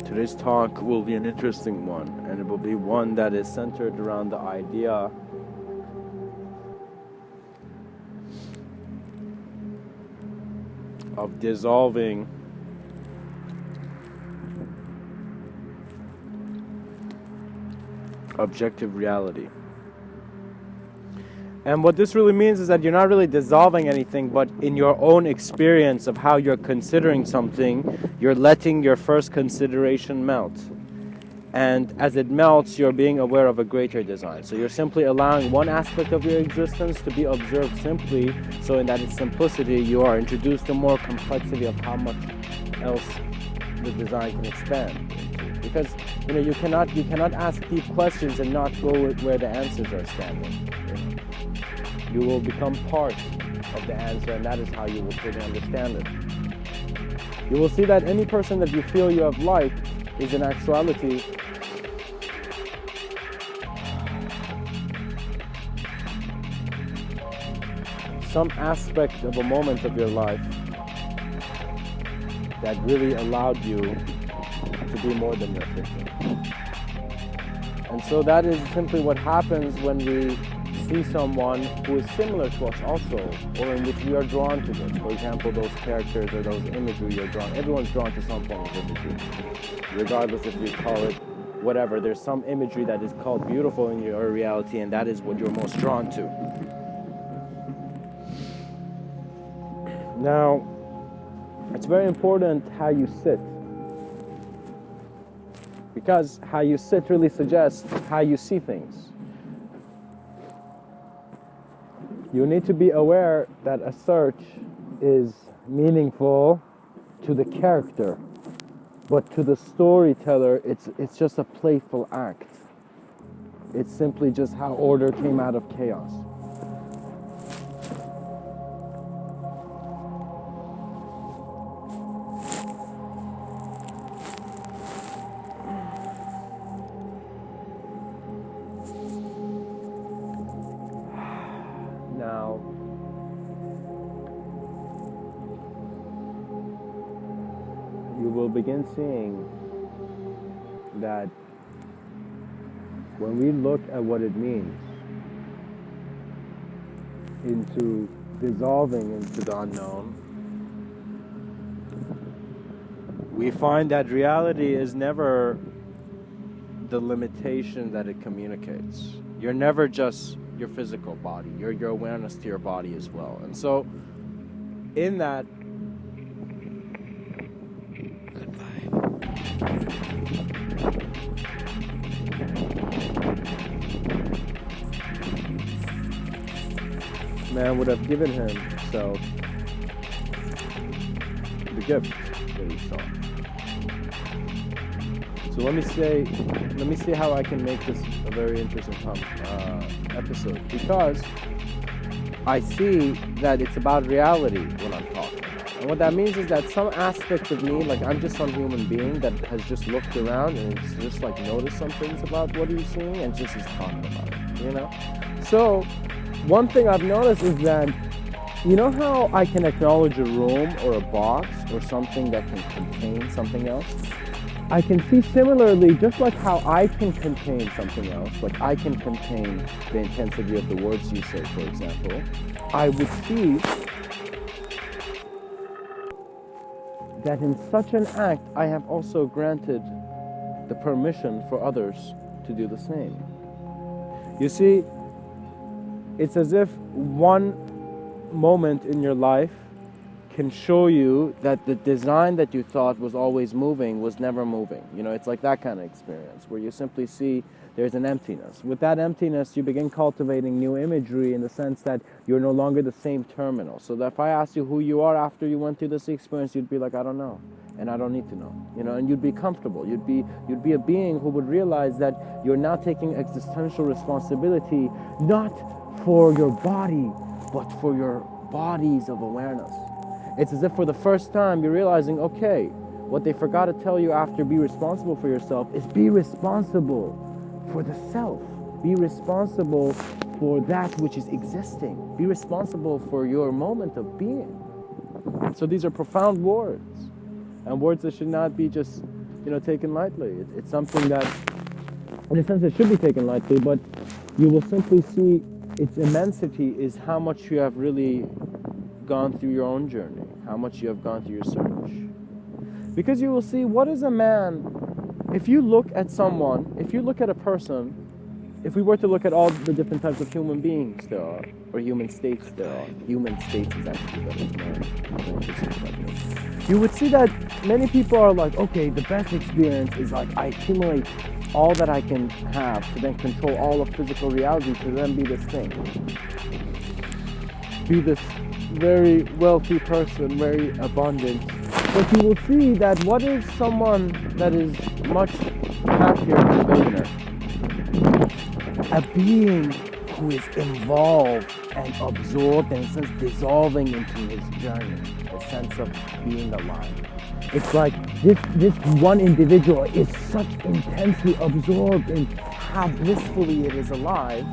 Today's talk will be an interesting one, and it will be one that is centered around the idea of dissolving objective reality. And what this really means is that you're not really dissolving anything, but in your own experience of how you're considering something, you're letting your first consideration melt. And as it melts, you're being aware of a greater design. So you're simply allowing one aspect of your existence to be observed simply, so in that its simplicity, you are introduced to more complexity of how much else the design can expand. Because you cannot ask deep questions and not go with where the answers are standing. You will become part of the answer, and that is how you will truly understand it. You will see that any person that you feel you have liked is in actuality some aspect of a moment of your life that really allowed you to be more than you're thinking. And so that is simply what happens when we see someone who is similar to us also, or in which we are drawn to this. For example, those characters or those imagery you're drawn. Everyone's drawn to some form of imagery, regardless if you call it whatever. There's some imagery that is called beautiful in your reality, and that is what you're most drawn to. Now, it's very important how you sit, because how you sit really suggests how you see things. You need to be aware that a search is meaningful to the character, but to the storyteller, it's just a playful act. It's simply just how order came out of chaos. Now, you will begin seeing that when we look at what it means into dissolving into the unknown, we find that reality is never the limitation that it communicates. You're never just your physical body, your awareness to your body as well. And so in that, man would have given himself the gift that he saw. So let me see how I can make this a very interesting episode, because I see that it's about reality when I'm talking about. And what that means is that some aspect of me, like I'm just some human being that has just looked around and it's just like noticed some things about what he's seeing and just is talking about it, So one thing I've noticed is that, how I can acknowledge a room or a box or something that can contain something else? I can see similarly, just like how I can contain something else, like I can contain the intensity of the words you say, for example, I would see that in such an act, I have also granted the permission for others to do the same. You see, it's as if one moment in your life can show you that the design that you thought was always moving was never moving. It's like that kind of experience where you simply see there's an emptiness. With that emptiness, you begin cultivating new imagery in the sense that you're no longer the same terminal. So that if I asked you who you are after you went through this experience, you'd be like, I don't know, and I don't need to know. And you'd be comfortable. You'd be a being who would realize that you're now taking existential responsibility, not for your body, but for your bodies of awareness. It's as if for the first time you're realizing, okay, what they forgot to tell you after be responsible for yourself is be responsible for the self. Be responsible for that which is existing. Be responsible for your moment of being. So these are profound words, and words that should not be just taken lightly. It's something that, in a sense, it should be taken lightly, but you will simply see its immensity is how much you have really gone through your own journey, how much you have gone through your search. Because you will see, what is a man? If you look at someone, if you look at a person, if we were to look at all the different types of human beings there are, or human states there are, human states is actually better, you would see that many people are like, okay, the best experience is like I accumulate all that I can have to then control all of physical reality to then be this thing. Be this very wealthy person, very abundant. But you will see that what is someone that is much happier than a billionaire? A being who is involved and absorbed and in a sense dissolving into his journey, a sense of being alive. It's like this one individual is such intensely absorbed in how blissfully it is alive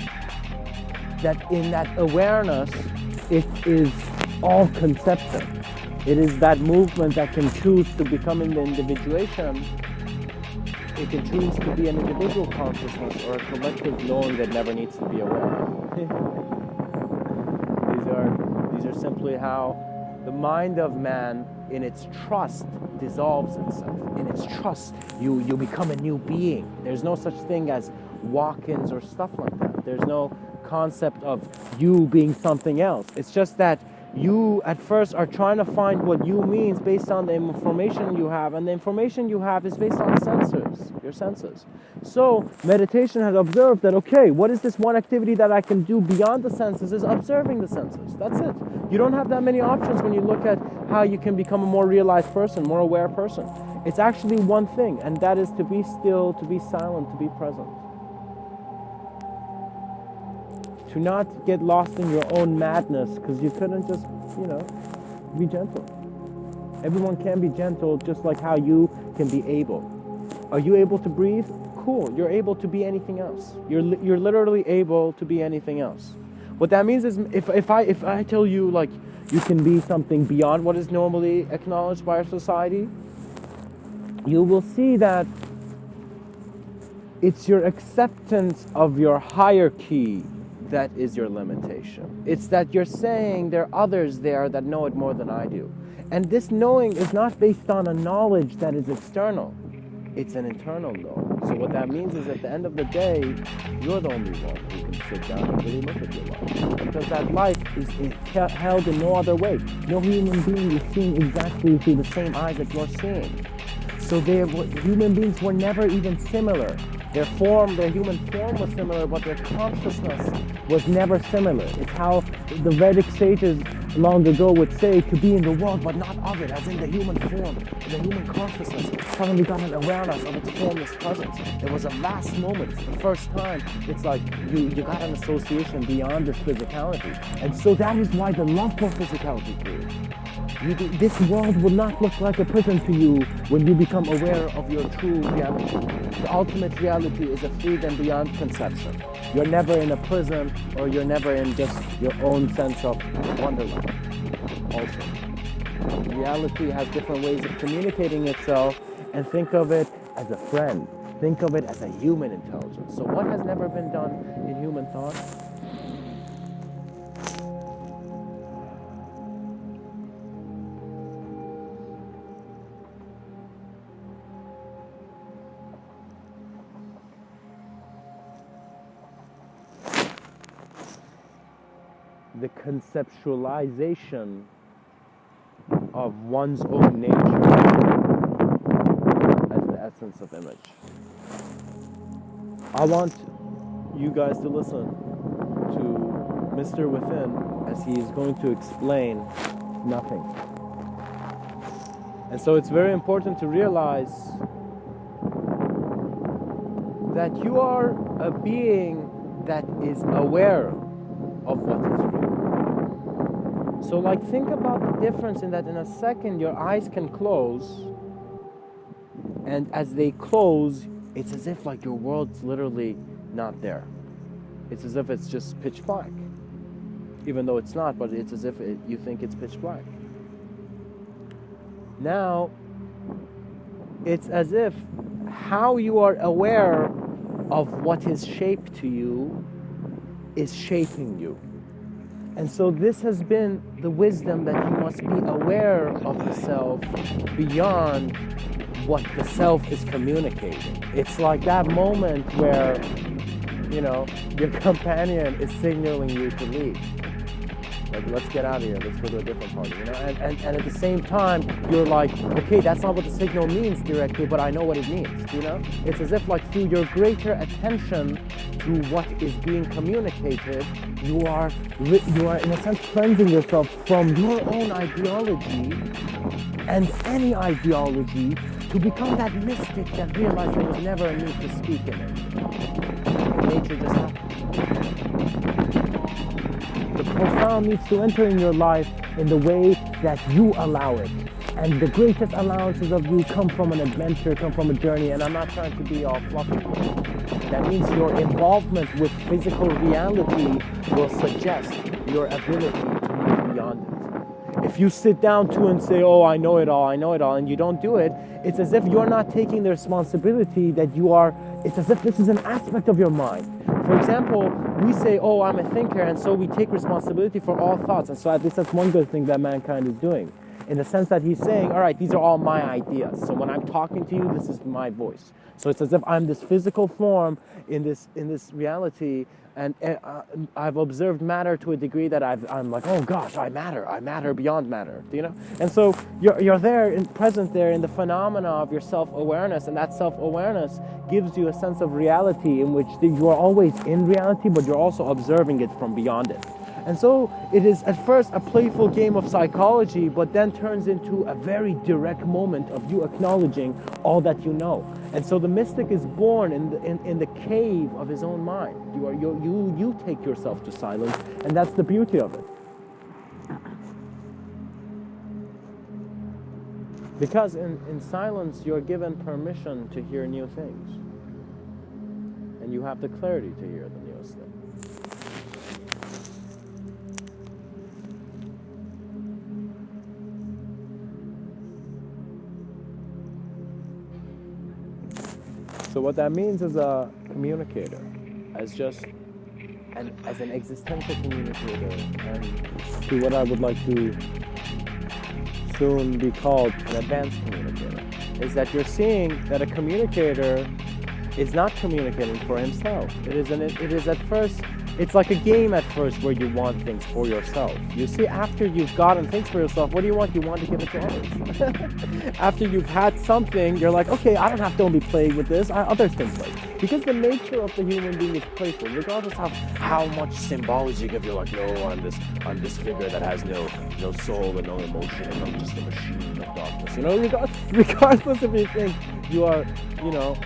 that in that awareness it is all conception. It is that movement that can choose to become in the individuation. It can choose to be an individual consciousness or a collective knowing that never needs to be aware. These are simply how the mind of man, in its trust, dissolves itself. In its trust, you become a new being. There's no such thing as walk-ins or stuff like that. There's no concept of you being something else. It's just that you at first are trying to find what you means based on the information you have, and the information you have is based on your senses. So meditation has observed that, okay, what is this one activity that I can do beyond the senses is observing the senses. That's it. You don't have that many options when you look at how you can become a more realized person, more aware person. It's actually one thing, and that is to be still, to be silent, to be present. To not get lost in your own madness, because you couldn't just, be gentle. Everyone can be gentle, just like how you can be able. Are you able to breathe? Cool. You're able to be anything else. You're literally able to be anything else. What that means is, if I tell you like you can be something beyond what is normally acknowledged by our society, you will see that it's your acceptance of your hierarchy that is your limitation. It's that you're saying there are others there that know it more than I do. And this knowing is not based on a knowledge that is external. It's an internal knowing. So what that means is at the end of the day, you're the only one who can sit down and really look at your life. Because that life is held in no other way. No human being is seen exactly through the same eyes that you're seeing. So human beings were never even similar. Their human form was similar, but their consciousness was never similar. It's how the Vedic sages long ago would say, to be in the world, but not of it, as in the human form, the human consciousness suddenly got an awareness of its formless presence. There was a vast moment. It's the first time. It's like you got an association beyond this physicality. And so that is why the love for physicality grew. This world will not look like a prison to you when you become aware of your true reality. The ultimate reality is a freedom beyond conception. You're never in a prison, or you're never in just your own sense of wonderland. Also, reality has different ways of communicating itself, and think of it as a friend. Think of it as a human intelligence. So what has never been done in human thought? The conceptualization of one's own nature as the essence of image. I want you guys to listen to Mr.Within as he is going to explain nothing. And so it's very important to realize that you are a being that is aware of what is real. So think about the difference in that in a second your eyes can close, and as they close, it's as if your world's literally not there. It's as if it's just pitch black. Even though it's not, but it's as if you think it's pitch black. Now, it's as if how you are aware of what is shaped to you is shaping you. And so this has been the wisdom that you must be aware of the self beyond what the self is communicating. It's like that moment where, you know, your companion is signaling you to leave. Like, let's get out of here, let's go to a different party, you know? And at the same time, you're like, okay, that's not what the signal means directly, but I know what it means, you know? It's as if, like, through your greater attention to what is being communicated, you are in a sense cleansing yourself from your own ideology and any ideology to become that mystic that realized there was never a need to speak in it. Nature just happened. The profound needs to enter in your life in the way that you allow it. And the greatest allowances of you come from an adventure, come from a journey, and I'm not trying to be all fluffy here. That means your involvement with physical reality will suggest your ability to move beyond it. If you sit down too and say, oh, I know it all, and you don't do it, it's as if you're not taking the responsibility that you are, it's as if this is an aspect of your mind. For example, we say, oh, I'm a thinker, and so we take responsibility for all thoughts. And so at least that's one good thing that mankind is doing. In the sense that he's saying, all right, these are all my ideas. So when I'm talking to you, this is my voice. So it's as if I'm this physical form in this reality, and I've observed matter to a degree that I'm like, oh gosh, I matter beyond matter, you know? And so you're there, present there in the phenomena of your self-awareness, and that self-awareness gives you a sense of reality in which you are always in reality, but you're also observing it from beyond it. And so it is at first a playful game of psychology, but then turns into a very direct moment of you acknowledging all that you know. And so the mystic is born in the cave of his own mind. You take yourself to silence, and that's the beauty of it. Because in silence you're given permission to hear new things. And you have the clarity to hear the newest thing. So what that means as a communicator, as an existential communicator, and to what I would like to soon be called an advanced communicator, is that you're seeing that a communicator is not communicating for himself. It is at first, it's like a game at first where you want things for yourself. You see, after you've gotten things for yourself, what do you want? You want to give it to others. After you've had something, you're like, okay, I don't have to only play with this, others can play. Because the nature of the human being is playful, regardless of how much symbology you give. You're like, no, I'm this figure that has no soul and no emotion, and I'm just a machine of darkness. You know, regardless if you think you are, you know,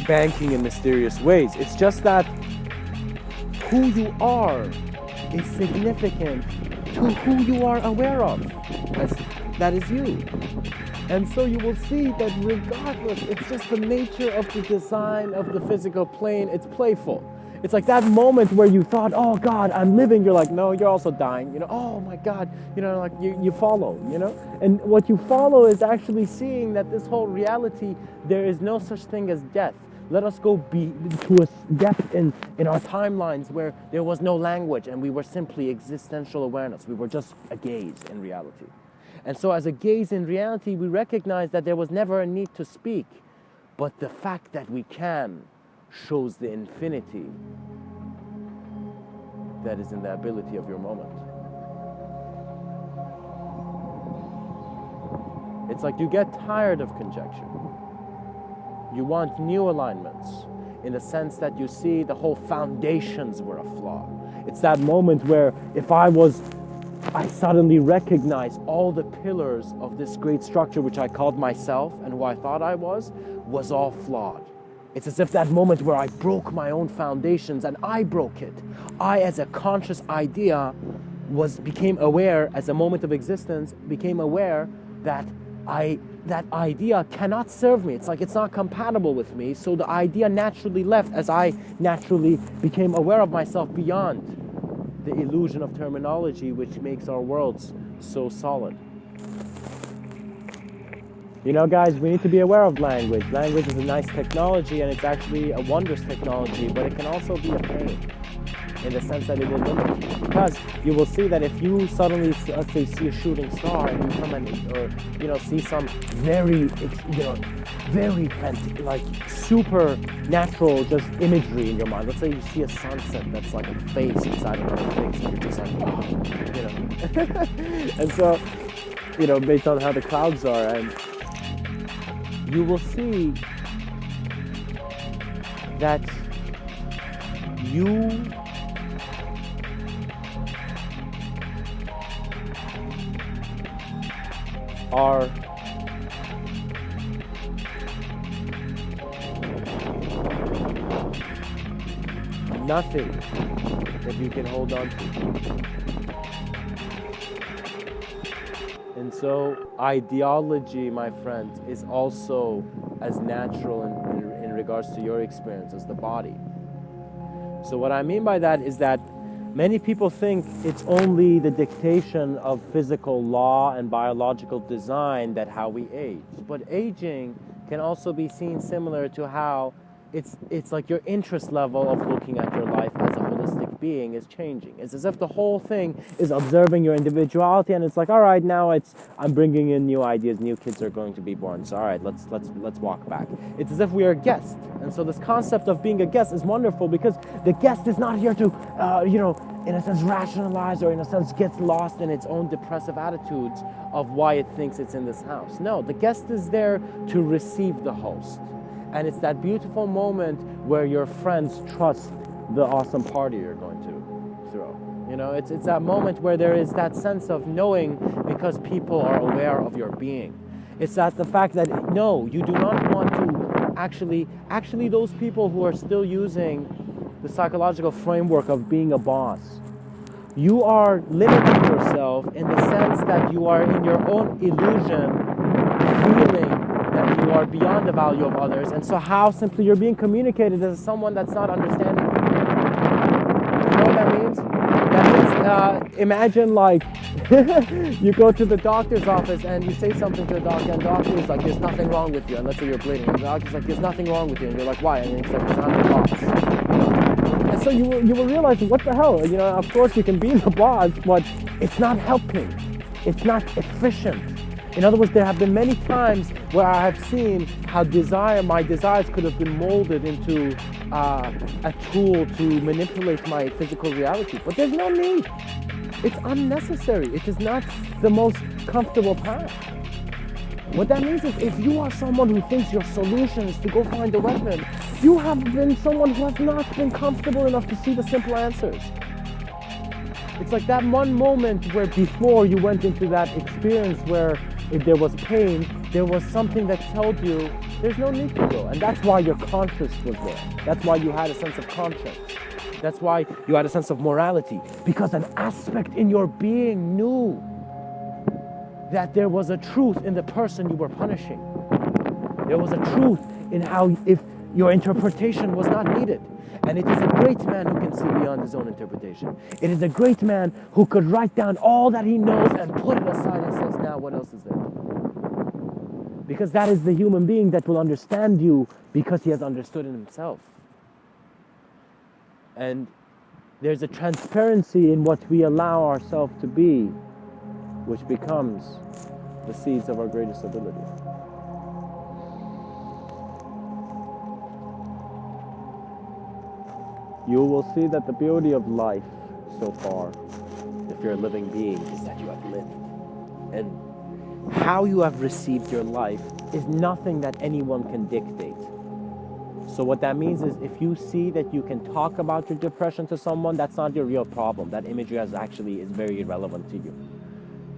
banking in mysterious ways. It's just that who you are is significant to who you are aware of. That is you. And so you will see that regardless, it's just the nature of the design of the physical plane, it's playful. It's like that moment where you thought, oh God, I'm living, you're like, no, you're also dying, you know, oh my God, you know, like you follow, you know? And what you follow is actually seeing that this whole reality, there is no such thing as death. Let us go to a depth in our timelines where there was no language and we were simply existential awareness. We were just a gaze in reality. And so as a gaze in reality, we recognize that there was never a need to speak, but the fact that we can shows the infinity that is in the ability of your moment. It's like you get tired of conjecture. You want new alignments in the sense that you see the whole foundations were a flaw. It's that moment where if I suddenly recognize all the pillars of this great structure which I called myself and who I thought I was all flawed. It's as if that moment where I broke my own foundations and I broke it. I, as a conscious idea, became aware, as a moment of existence, became aware that that idea cannot serve me. It's like it's not compatible with me. So the idea naturally left as I naturally became aware of myself beyond the illusion of terminology which makes our worlds so solid. You know, guys, we need to be aware of language. Language is a nice technology, and it's actually a wondrous technology, but it can also be a pain in the sense that it will limit you. Because you will see that if you suddenly, let's say, see a shooting star, and you come and, or, you know, see some very, you know, like super natural just imagery in your mind. Let's say you see a sunset that's like a face inside another face, and you're just like, wow, you know. And so, you know, based on how the clouds are, and you will see that you are nothing that you can hold on to. And so ideology, my friends, is also as natural in regards to your experience as the body. So what I mean by that is that many people think it's only the dictation of physical law and biological design that how we age. But aging can also be seen similar to how it's like your interest level of looking at your life as a holistic being is changing. It's as if the whole thing is observing your individuality, and it's like, all right, now I'm bringing in new ideas, new kids are going to be born. So all right, let's walk back. It's as if we are guests, and so this concept of being a guest is wonderful because the guest is not here to, you know, in a sense rationalize or in a sense gets lost in its own depressive attitudes of why it thinks it's in this house. No, the guest is there to receive the host. And it's that beautiful moment where your friends trust the awesome party you're going to throw. You know, it's that moment where there is that sense of knowing because people are aware of your being. It's that the fact that, no, you do not want to actually those people who are still using the psychological framework of being a boss, you are limiting yourself in the sense that you are in your own illusion feeling that you are beyond the value of others, and so how simply you're being communicated as someone that's not understanding. You know what that means? That means, imagine like you go to the doctor's office and you say something to the doctor, and the doctor is like, there's nothing wrong with you, and let's say you're bleeding, and the doctor's like, there's nothing wrong with you, and you're like, why? And he's like, because I'm the boss. And so you will realize, what the hell? You know, of course you can be the boss, but it's not helping. It's not efficient. In other words, there have been many times where I have seen how my desires could have been molded into a tool to manipulate my physical reality. But there's no need. It's unnecessary. It is not the most comfortable path. What that means is if you are someone who thinks your solution is to go find a weapon, you have been someone who has not been comfortable enough to see the simple answers. It's like that one moment where before you went into that experience where if there was pain, there was something that told you there's no need to go. And that's why your conscience was there. That's why you had a sense of conscience. That's why you had a sense of morality. Because an aspect in your being knew that there was a truth in the person you were punishing. There was a truth in how if your interpretation was not needed. And it is a great man who can see beyond his own interpretation. It is a great man who could write down all that he knows and put it aside and says, now what else is there? Because that is the human being that will understand you because he has understood it himself. And there's a transparency in what we allow ourselves to be, which becomes the seeds of our greatest ability. You will see that the beauty of life so far, if you're a living being, is that you have lived. And how you have received your life is nothing that anyone can dictate. So what that means is if you see that you can talk about your depression to someone, that's not your real problem. That imagery is very irrelevant to you.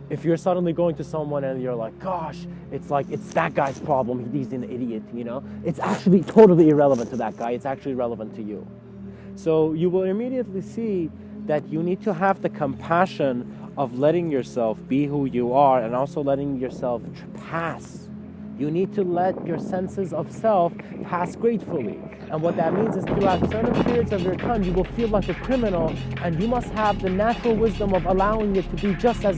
If you're suddenly going to someone and you're like, gosh, it's like, it's that guy's problem, he's an idiot, you know? It's actually totally irrelevant to that guy, it's actually relevant to you. So you will immediately see that you need to have the compassion of letting yourself be who you are and also letting yourself pass. You need to let your senses of self pass gratefully. And what that means is throughout certain periods of your time, you will feel like a criminal, and you must have the natural wisdom of allowing it to be just as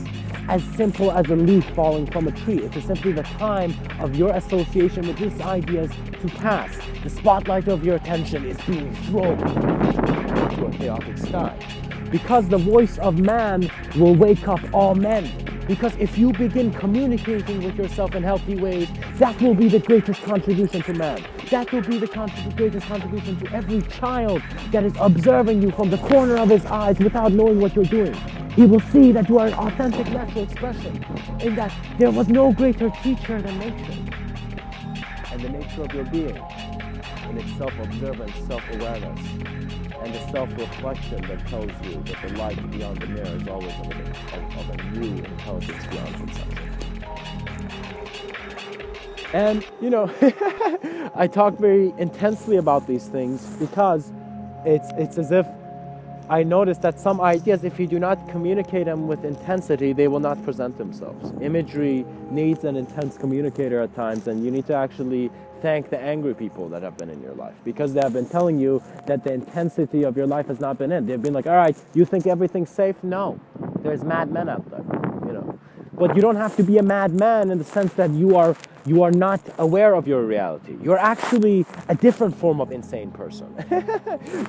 simple as a leaf falling from a tree. It is simply the time of your association with these ideas to pass. The spotlight of your attention is being thrown into a chaotic sky. Because the voice of man will wake up all men. Because if you begin communicating with yourself in healthy ways, that will be the greatest contribution to man. That will be the greatest contribution to every child that is observing you from the corner of his eyes without knowing what you're doing. He will see that you are an authentic natural expression, in that there was no greater teacher than nature. And the nature of your being, in its self-observance, self-awareness, and the self-reflection that tells you that the light beyond the mirror is always of a new intelligence beyond conception. And, you know, I talk very intensely about these things because it's as if I noticed that some ideas, if you do not communicate them with intensity, they will not present themselves. Imagery needs an intense communicator at times, and you need to actually thank the angry people that have been in your life, because they have been telling you that the intensity of your life has not been in. They've been like, all right, you think everything's safe? No, there's madmen out there, you know. But you don't have to be a madman in the sense that you are not aware of your reality. You're actually a different form of insane person.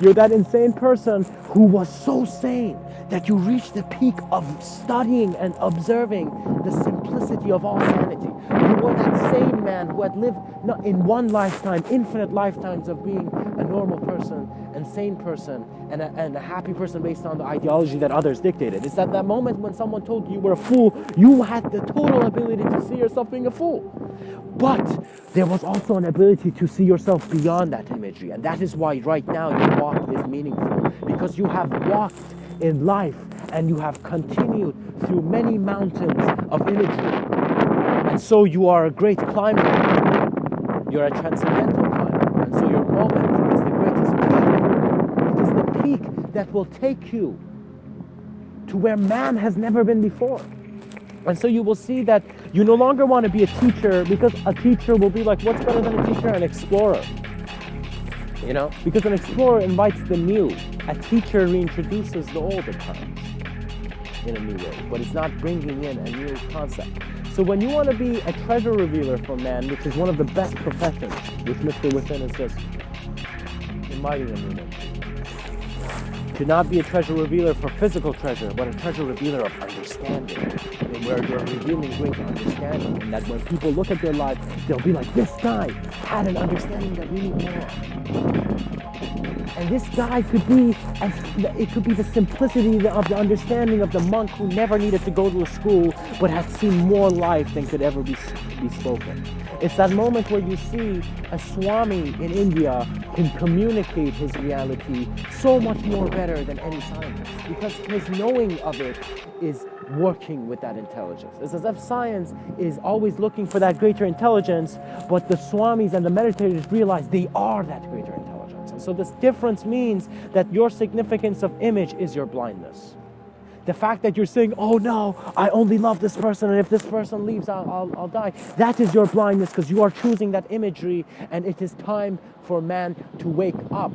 You're that insane person who was so sane that you reached the peak of studying and observing the simplicity of all sanity. You were that sane man who had lived not in one lifetime, infinite lifetimes of being a normal person, and sane person, and a happy person based on the ideology that others dictated. It's at that moment when someone told you were a fool, you had the total ability to see yourself being a fool. But there was also an ability to see yourself beyond that imagery. And that is why right now your walk is meaningful. Because you have walked in life and you have continued through many mountains of imagery. And so you are a great climber. You're a transcendental climber. And so your moment is the greatest peak. It is the peak that will take you to where man has never been before. And so you will see that you no longer want to be a teacher, because a teacher will be like, what's better than a teacher? An explorer. You know? Because an explorer invites the new. A teacher reintroduces the old at times in a new way. But it's not bringing in a new concept. So when you want to be a treasure revealer for man, which is one of the best professions, which Mr.Within is just inviting them in. To not be a treasure revealer for physical treasure, but a treasure revealer of understanding, where you're revealing great understanding, and that when people look at your life, they'll be like, this guy had an understanding that we need more. And this guy could be the simplicity of the understanding of the monk who never needed to go to a school, but had seen more life than could ever be spoken. It's that moment where you see a Swami in India can communicate his reality so much more better than any scientist, because his knowing of it is working with that intelligence. It's as if science is always looking for that greater intelligence, but the Swamis and the meditators realize they are that greater intelligence. And so this difference means that your significance of image is your blindness. The fact that you're saying, oh no, I only love this person, and if this person leaves, I'll die. That is your blindness, because you are choosing that imagery, and it is time for man to wake up.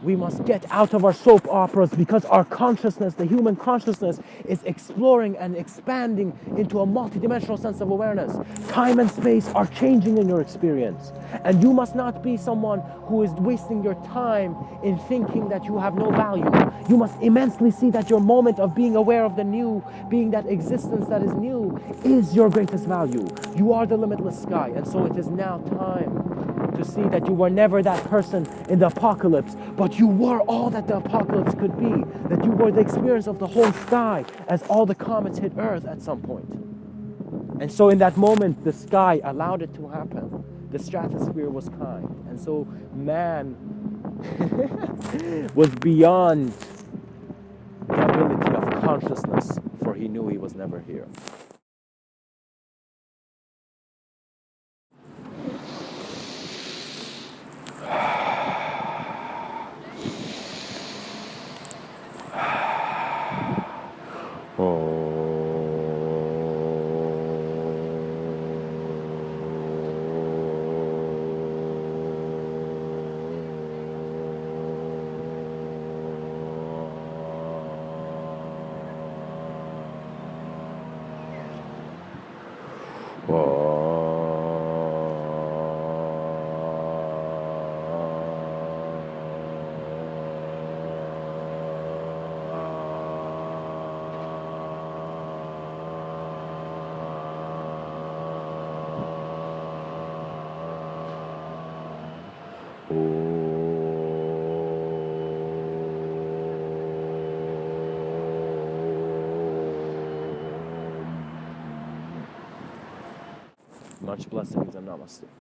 We must get out of our soap operas, because our consciousness, the human consciousness, is exploring and expanding into a multidimensional sense of awareness. Time and space are changing in your experience. And you must not be someone who is wasting your time in thinking that you have no value. You must immensely see that your moment of being aware of the new, being that existence that is new, is your greatest value. You are the limitless sky. And so it is now time to see that you were never that person in the apocalypse, but you were all that the apocalypse could be, that you were the experience of the whole sky as all the comets hit Earth at some point. And so in that moment, the sky allowed it to happen. The stratosphere was kind. And so man was beyond the ability of consciousness, for he knew he was never here. Much blessings and namaste.